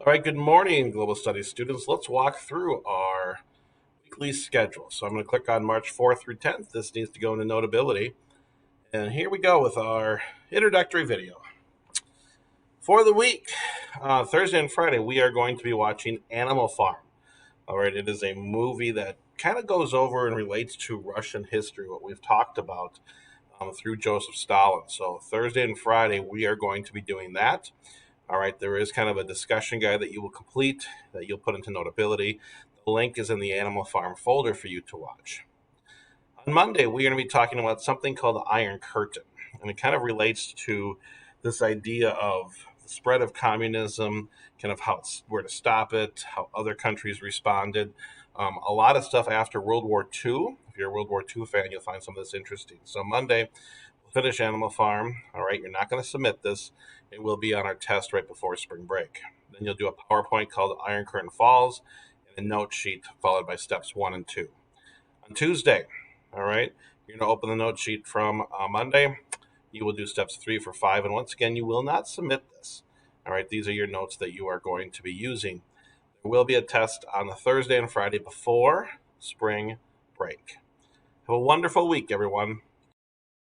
All right, good morning, Global Studies students. Let's walk through our weekly schedule. So I'm going to click on March 4th through 10th. This needs to go into Notability. And here we go with our introductory video. For the week, Thursday and Friday, we are going to be watching Animal Farm. All right, it is a movie that kind of goes over and relates to Russian history, what we've talked about through Joseph Stalin. So Thursday and Friday, we are going to be doing that. All right, there is kind of a discussion guide that you will complete that you'll put into Notability. The link is in the Animal Farm folder for you to watch. On Monday, we're going to be talking about something called the Iron Curtain, and it kind of relates to this idea of the spread of communism, kind of where to stop it, how other countries responded. A lot of stuff after World War II. If you're a World War II fan, you'll find some of this interesting. So Monday, we'll finish Animal Farm. All right, you're not going to submit this. It will be on our test right before spring break. Then you'll do a PowerPoint called Iron Curtain Falls and a note sheet followed by steps 1 and 2. On Tuesday, all right, you're going to open the note sheet from Monday. You will do steps 3 for 5. And once again, you will not submit this. All right, these are your notes that you are going to be using. There will be a test on the Thursday and Friday before spring break. Have a wonderful week, everyone.